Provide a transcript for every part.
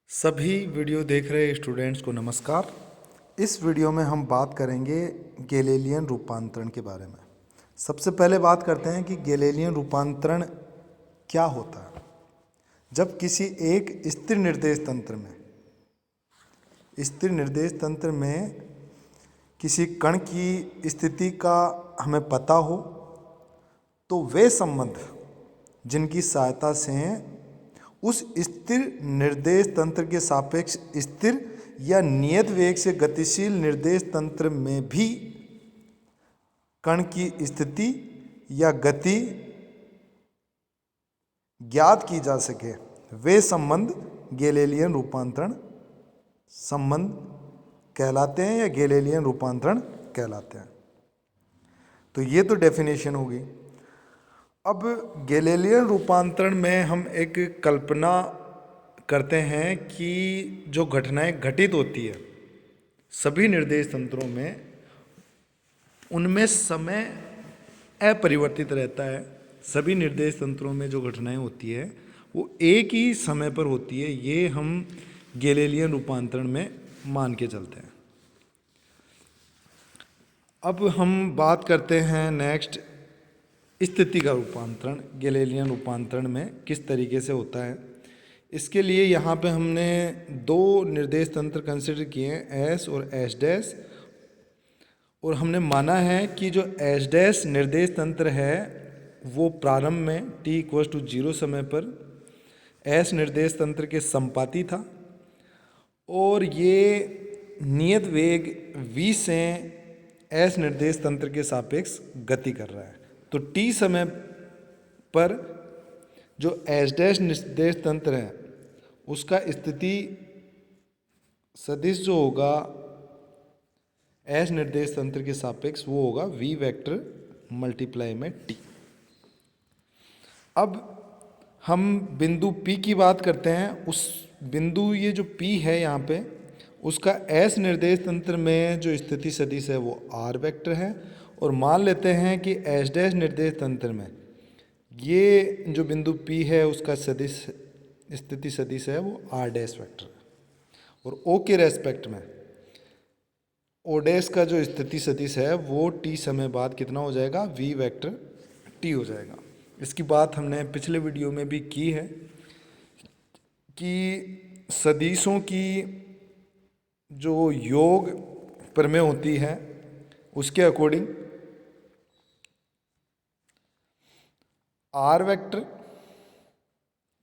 सभी वीडियो देख रहे स्टूडेंट्स को नमस्कार। इस वीडियो में हम बात करेंगे गैलीलियन रूपांतरण के बारे में। सबसे पहले बात करते हैं कि गैलीलियन रूपांतरण क्या होता है। जब किसी एक स्थिर निर्देश तंत्र में किसी कण की स्थिति का हमें पता हो तो वे संबंध जिनकी सहायता से उस स्थिर निर्देश तंत्र के सापेक्ष स्थिर या नियत वेग से गतिशील निर्देश तंत्र में भी कण की स्थिति या गति ज्ञात की जा सके, वे संबंध गैलीलियन रूपांतरण संबंध कहलाते हैं या गैलीलियन रूपांतरण कहलाते हैं। तो ये तो डेफिनेशन होगी। अब गैलीलियन रूपांतरण में हम एक कल्पना करते हैं कि जो घटनाएं घटित होती है सभी निर्देश तंत्रों में, उनमें समय अपरिवर्तित रहता है। सभी निर्देश तंत्रों में जो घटनाएं होती है वो एक ही समय पर होती है। ये हम गैलीलियन रूपांतरण में मान के चलते हैं। अब हम बात करते हैं नेक्स्ट, स्थिति का रूपांतरण गैलीलियन रूपांतरण में किस तरीके से होता है। इसके लिए यहाँ पे हमने दो निर्देश तंत्र कंसिडर किए हैं, एस और एस डैश, और हमने माना है कि जो एस डैश निर्देश तंत्र है वो प्रारंभ में t=0 समय पर एस निर्देश तंत्र के संपाती था और ये नियत वेग v से एस निर्देश तंत्र के सापेक्ष गति कर रहा है। तो t समय पर जो एस डैश निर्देश तंत्र है उसका स्थिति सदिश जो होगा एस निर्देश तंत्र के सापेक्ष वो होगा v वेक्टर मल्टीप्लाई में t। अब हम बिंदु P की बात करते हैं। उस बिंदु, ये जो P है यहाँ पे, उसका S निर्देश तंत्र में जो स्थिति सदिश है वो R वेक्टर है, और मान लेते हैं कि S डैश निर्देश तंत्र में ये जो बिंदु P है उसका सदिश स्थिति सदिश है वो R डैश वेक्टर है, और O के रेस्पेक्ट में O डैश का जो स्थिति सदिश है वो T समय बाद कितना हो जाएगा, V वेक्टर T हो जाएगा। इसकी बात हमने पिछले वीडियो में भी की है कि सदिशों की जो योग प्रमेय होती है उसके अकॉर्डिंग R वेक्टर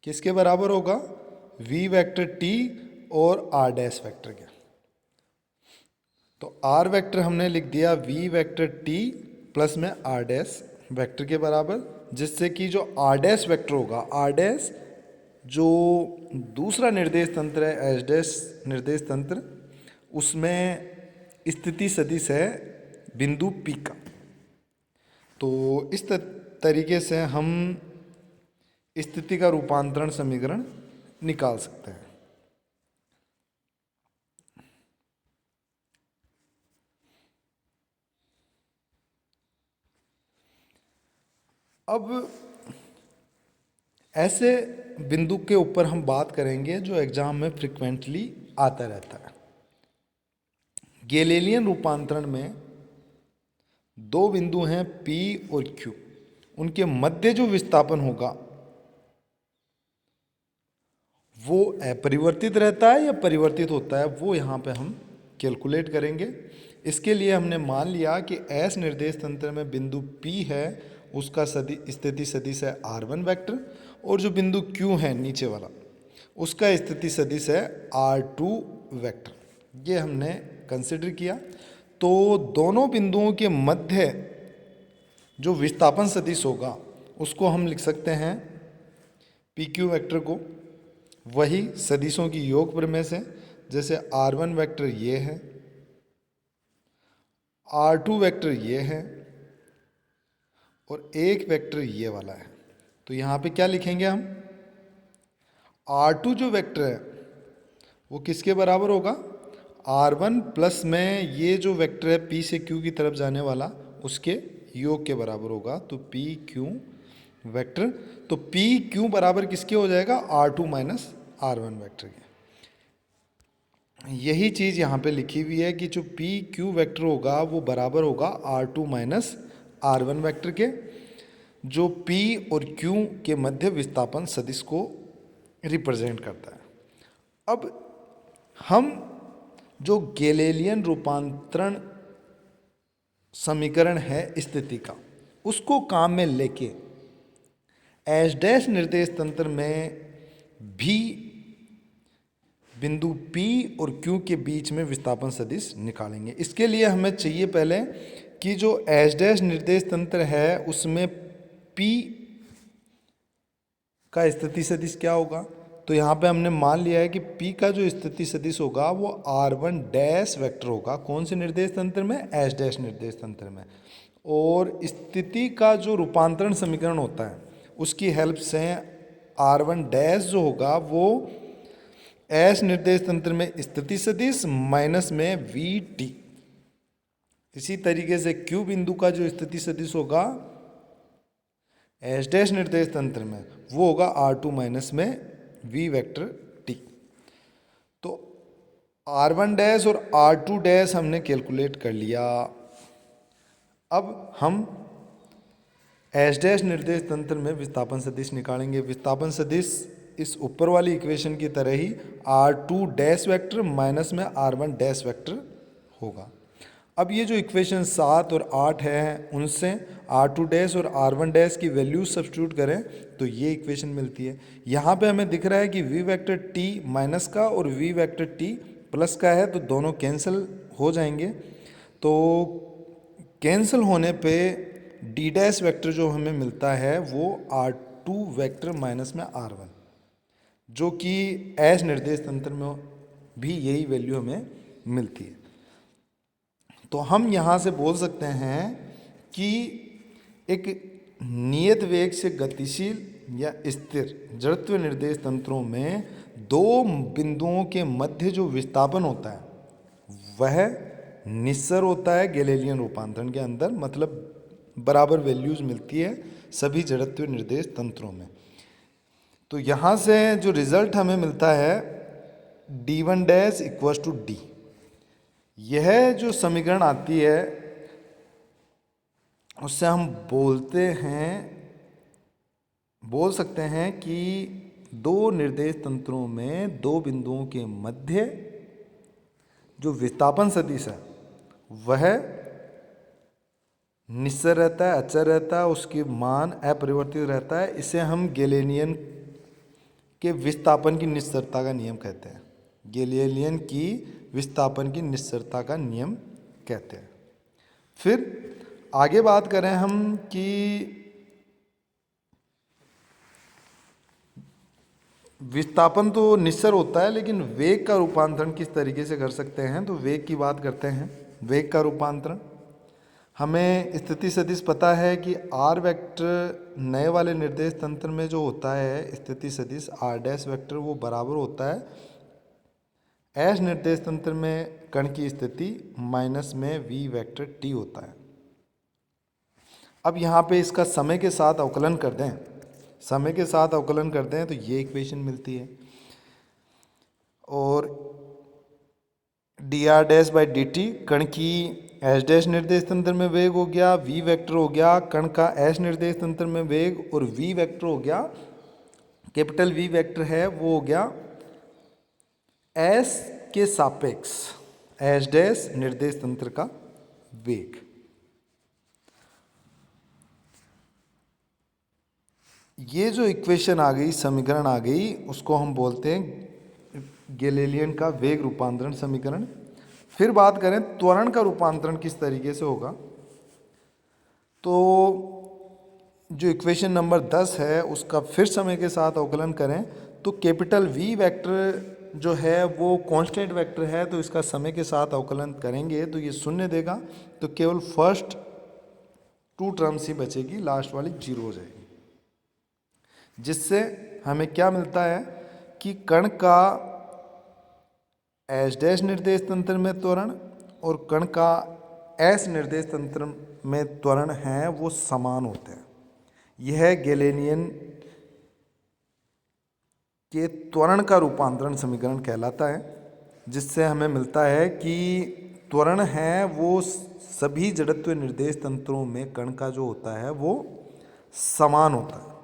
किसके बराबर होगा, V वेक्टर T और R डैश वेक्टर के। तो R वेक्टर हमने लिख दिया V वेक्टर T प्लस में R डैश वेक्टर के बराबर, जिससे कि जो R डैश वेक्टर होगा, R डैश जो दूसरा निर्देश तंत्र है एस डैश निर्देश तंत्र, उसमें स्थिति सदिश है बिंदु P का। तो इस तरीके से हम स्थिति का रूपांतरण समीकरण निकाल सकते हैं। अब ऐसे बिंदु के ऊपर हम बात करेंगे जो एग्जाम में फ्रिक्वेंटली आता रहता है। गैलीलियन रूपांतरण में दो बिंदु हैं P और Q, उनके मध्य जो विस्थापन होगा वो अपरिवर्तित रहता है या परिवर्तित होता है, वो यहाँ पे हम कैलकुलेट करेंगे। इसके लिए हमने मान लिया कि S निर्देश तंत्र में बिंदु P है उसका स्थिति सदिश है R1 वेक्टर, और जो बिंदु Q है नीचे वाला उसका स्थिति सदिश है R2 वेक्टर। ये हमने कंसिडर किया। तो दोनों बिंदुओं के मध्य जो विस्थापन सदिश होगा उसको हम लिख सकते हैं PQ वेक्टर को, वही सदिशों की योग प्रमेय से। जैसे R1 वेक्टर ये है, R2 वेक्टर ये है, और एक वेक्टर ये वाला है। तो यहाँ पे क्या लिखेंगे हम, R2 जो वेक्टर है वो किसके बराबर होगा, R1 प्लस में ये जो वेक्टर है P से Q की तरफ जाने वाला उसके योग के बराबर होगा। तो PQ वेक्टर, तो PQ बराबर किसके हो जाएगा, R2 माइनस R1 वेक्टर के। यही चीज़ यहाँ पे लिखी हुई है कि जो पी क्यू वेक्टर होगा वो बराबर होगा R2 माइनस R1 वेक्टर के, जो P और Q के मध्य विस्थापन सदिश को रिप्रेजेंट करता है। अब हम जो गैलीलियन रूपांतरण समीकरण है स्थिति का, उसको काम में लेके एस डैश निर्देश तंत्र में भी बिंदु P और Q के बीच में विस्थापन सदिश निकालेंगे। इसके लिए हमें चाहिए पहले कि जो एस डैश निर्देश तंत्र है उसमें P का स्थिति सदिश क्या होगा। तो यहाँ पे हमने मान लिया है कि P का जो स्थिति सदिश होगा वो R1 डैश वेक्टर होगा। कौन से निर्देश तंत्र में? एस डैश निर्देश तंत्र में। और स्थिति का जो रूपांतरण समीकरण होता है उसकी हेल्प से R1 डैश जो होगा वो एस निर्देश तंत्र में स्थिति सदिश माइनस में VT। इसी तरीके से Q बिंदु का जो स्थिति सदिश होगा एस डैश निर्देश तंत्र में वो होगा R2 माइनस में V वेक्टर T। तो R1 डैश और R2 डैश हमने कैलकुलेट कर लिया। अब हम एस डैश निर्देश तंत्र में विस्थापन सदिश निकालेंगे। विस्थापन सदिश इस ऊपर वाली इक्वेशन की तरह ही R2 डैश वेक्टर माइनस में R1 डैश वेक्टर होगा। अब ये जो इक्वेशन 7 और 8 है उनसे R2 डैश और R1 डैश की वैल्यू सब्स्टिट्यूट करें तो ये इक्वेशन मिलती है। यहाँ पे हमें दिख रहा है कि V वेक्टर T माइनस का और V वेक्टर T प्लस का है, तो दोनों कैंसिल हो जाएंगे। तो कैंसिल होने पे D डैश वेक्टर जो हमें मिलता है वो R2 वेक्टर माइनस में R1, जो कि एस निर्देश तंत्र में भी यही वैल्यू हमें मिलती है। तो हम यहाँ से बोल सकते हैं कि एक नियत वेग से गतिशील या स्थिर जड़त्व निर्देश तंत्रों में दो बिंदुओं के मध्य जो विस्थापन होता है वह निस्सर होता है गैलीलियन रूपांतरण के अंदर, मतलब बराबर वैल्यूज मिलती है सभी जड़त्व निर्देश तंत्रों में। तो यहाँ से जो रिजल्ट हमें मिलता है D1 dash equals to D। यह जो समीकरण आती है उससे हम बोल सकते हैं कि दो निर्देश तंत्रों में दो बिंदुओं के मध्य जो विस्थापन सदिश है वह निश्चर रहता है, अचर रहता है, उसकी मान अपरिवर्तित रहता है। इसे हम गैलीलियन के विस्थापन की निश्चरता का नियम कहते हैं। गैलीलियन की विस्थापन की निश्चरता का नियम कहते हैं। फिर आगे बात करें हम कि विस्थापन तो निश्चर होता है, लेकिन वेग का रूपांतरण किस तरीके से कर सकते हैं। तो वेग की बात करते हैं। वेग का रूपांतरण हमें स्थिति सदिश पता है कि R वेक्टर नए वाले निर्देश तंत्र में जो होता है स्थिति सदिश R डैश वेक्टर वो बराबर होता है एस निर्देश तंत्र में कण की स्थिति माइनस में V वेक्टर T होता है। अब यहाँ पे इसका समय के साथ अवकलन कर दें, तो ये इक्वेशन मिलती है। और dr dash by D T कण की एस डैश निर्देश तंत्र में वेग हो गया, V वेक्टर हो गया कण का एस निर्देश तंत्र में वेग, और V वेक्टर हो गया कैपिटल V वेक्टर है वो हो गया S के सापेक्ष एस डैश निर्देश तंत्र का वेग। ये जो इक्वेशन आ गई, समीकरण आ गई, उसको हम बोलते हैं गैलीलियन का वेग रूपांतरण समीकरण। फिर बात करें त्वरण का रूपांतरण किस तरीके से होगा। तो जो इक्वेशन नंबर 10 है उसका फिर समय के साथ अवकलन करें तो कैपिटल V वेक्टर जो है वो कांस्टेंट वेक्टर है, तो इसका समय के साथ अवकलन करेंगे तो ये शून्य देगा, तो केवल फर्स्ट 2 टर्म्स ही बचेगी, लास्ट वाली 0 हो जाएगी। जिससे हमें क्या मिलता है कि कण का एस डैश निर्देश तंत्र में त्वरण और कण का एस निर्देश तंत्र में त्वरण है वो समान होते हैं। यह गैलीलियन के त्वरण का रूपांतरण समीकरण कहलाता है। जिससे हमें मिलता है कि त्वरण है वो सभी जड़त्व निर्देश तंत्रों में कण का जो होता है वो समान होता है,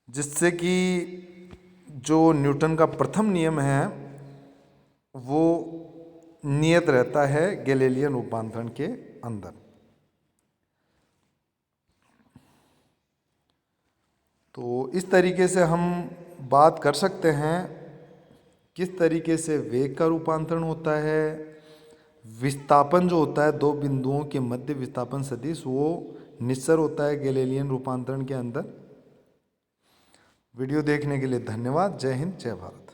जिससे कि जो न्यूटन का प्रथम नियम है वो नियत रहता है गैलीलियन रूपांतरण के अंदर। तो इस तरीके से हम बात कर सकते हैं किस तरीके से वेग का रूपांतरण होता है। विस्थापन जो होता है दो बिंदुओं के मध्य विस्थापन सदिश वो निस्सर होता है गैलीलियन रूपांतरण के अंदर। वीडियो देखने के लिए धन्यवाद। जय हिंद, जय भारत।